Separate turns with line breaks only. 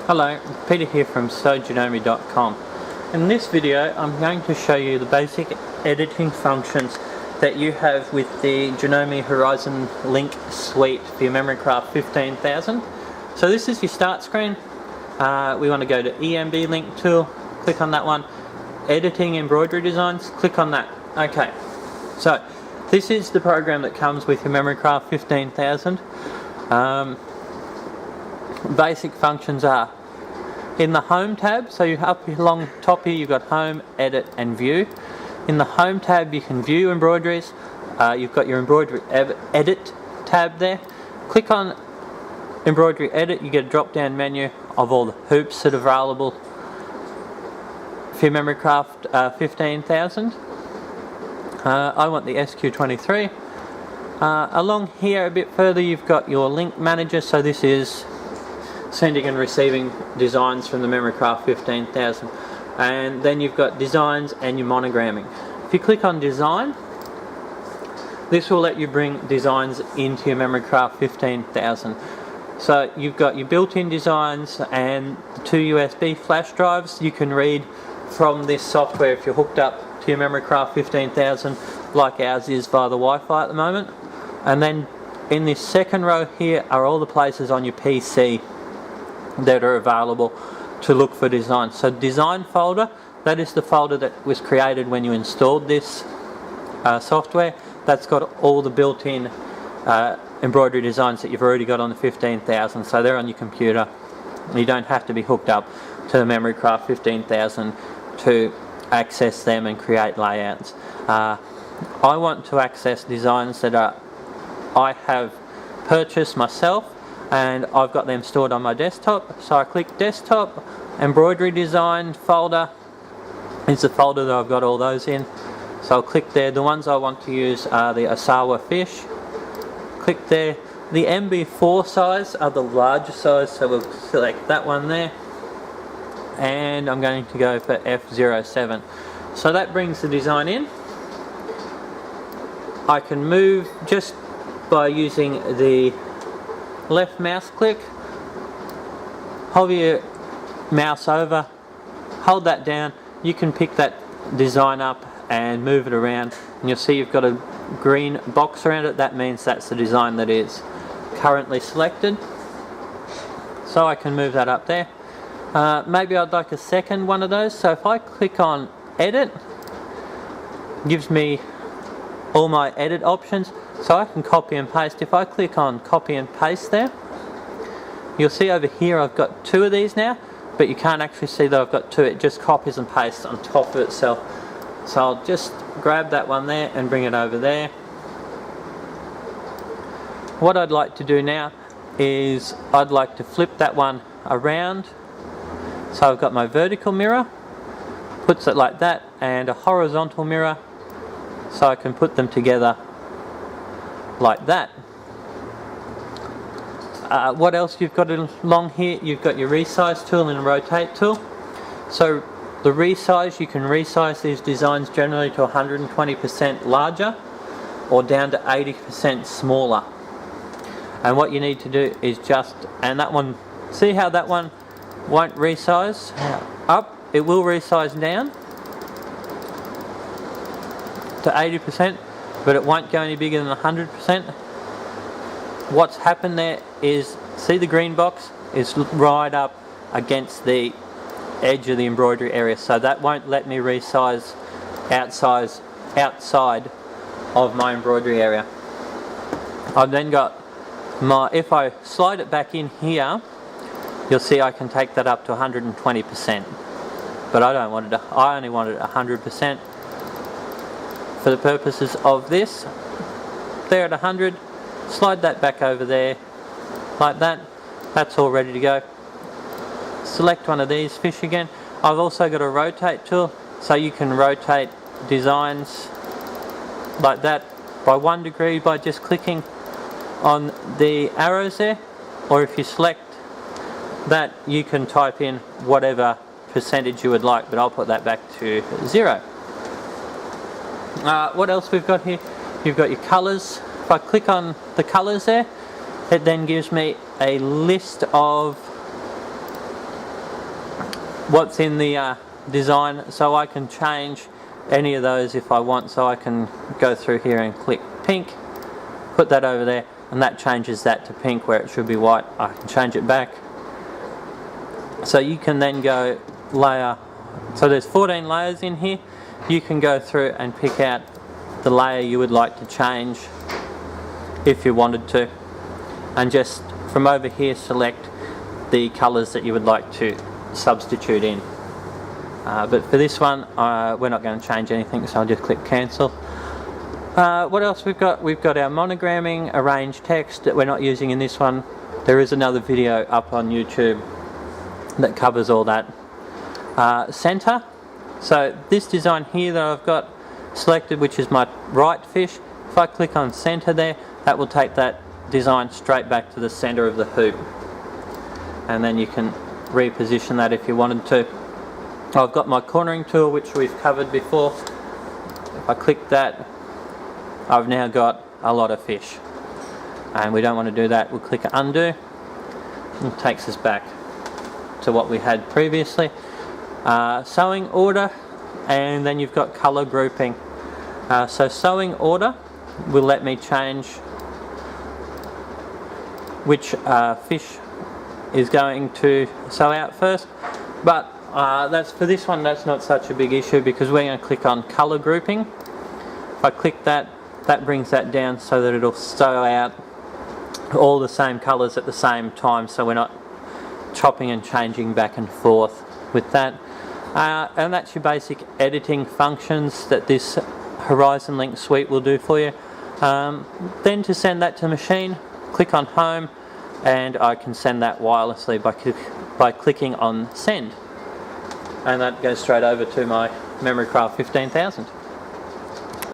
Hello, Peter here from Janome.com. In this video I'm going to show you the basic editing functions that you have with the Janome Horizon Link Suite for your Memory Craft 15,000. So this is your start screen. We want to go to EMB Link Tool, click on that one. Editing Embroidery Designs, click on that. Okay, so this is the program that comes with your Memory Craft 15,000. Basic functions are in the Home tab, so you up along top here you've got Home, Edit and View. In the Home tab you can view embroideries. You've got your Embroidery Edit tab there. Click on Embroidery Edit, you get a drop down menu of all the hoops that are available for your Memory Craft 15,000. I want the SQ23. Along here a bit further you've got your Link Manager, so this is sending and receiving designs from the Memory Craft 15,000, and then you've got designs and your monogramming. If you click on design, this will let you bring designs into your Memory Craft 15,000. So you've got your built-in designs and the 2 USB flash drives. You can read from this software if you're hooked up to your Memory Craft 15,000 like ours is via the Wi-Fi at the moment. And then in this second row here are all the places on your PC that are available to look for design. So design folder, that is the folder that was created when you installed this software. That's got all the built-in embroidery designs that you've already got on the 15,000, so they're on your computer. You don't have to be hooked up to the Memory Craft 15,000 to access them and create layouts. I want to access designs that I have purchased myself, and I've got them stored on my desktop. So I click desktop, embroidery design folder is the folder that I've got all those in. So I'll click there. The ones I want to use are the Asawa fish. Click there. The MB4 size are the larger size, so we'll select that one there. And I'm going to go for F07. So that brings the design in. I can move just by using the left mouse click, hover your mouse over, hold that down, you can pick that design up and move it around, and you'll see you've got a green box around it. That means that's the design that is currently selected. So I can move that up there. Maybe I'd like a second one of those, so if I click on edit, it gives me all my edit options, so I can copy and paste. If I click on copy and paste there, you'll see over here I've got 2 of these now, but you can't actually see that I've got 2, it just copies and pastes on top of itself. So I'll just grab that one there and bring it over there. What I'd like to do now is I'd like to flip that one around. So I've got my vertical mirror, puts it like that, and a horizontal mirror, so I can put them together like that. What else you've got along here? You've got your resize tool and rotate tool. So the resize, you can resize these designs generally to 120% larger or down to 80% smaller. And what you need to do is just, and that one, see how that one won't resize up, it will resize down to 80%, but it won't go any bigger than 100%. What's happened there is, see the green box is right up against the edge of the embroidery area, so that won't let me resize outside of my embroidery area. I've then got my, if I slide it back in here, you'll see I can take that up to 120%, but I don't want it, I only want it 100%. For the purposes of this, there at 100, slide that back over there like that. That's all ready to go. Select one of these fish again. I've also got a rotate tool, so you can rotate designs like that by 1 degree by just clicking on the arrows there, or if you select that you can type in whatever percentage you would like, but I'll put that back to 0. What else we've got here? You've got your colours. If I click on the colours there, it then gives me a list of what's in the design, so I can change any of those if I want. So I can go through here and click pink, put that over there, and that changes that to pink where it should be white. I can change it back. So you can then go layer, so there's 14 layers in here. You can go through and pick out the layer you would like to change if you wanted to, and just from over here select the colours that you would like to substitute in. But for this one we're not going to change anything, so I'll just click cancel. What else we've got? We've got our monogramming, arrange text that we're not using in this one. There is another video up on YouTube that covers all that. Center, so this design here that I've got selected, which is my right fish, if I click on center there, that will take that design straight back to the center of the hoop, and then you can reposition that if you wanted to. I've got my cornering tool, which we've covered before. If I click that, I've now got a lot of fish, and we don't want to do that. We'll click undo, and it takes us back to what we had previously. Sewing order, and then you've got color grouping. So sewing order will let me change which fish is going to sew out first, but that's for this one, that's not such a big issue because we're going to click on color grouping. If I click that, that brings that down so that it'll sew out all the same colors at the same time, so we're not chopping and changing back and forth with that. And that's your basic editing functions that this Horizon Link Suite will do for you. Then to send that to machine, click on home, and I can send that wirelessly by clicking on send, and that goes straight over to my Memory Craft 15,000.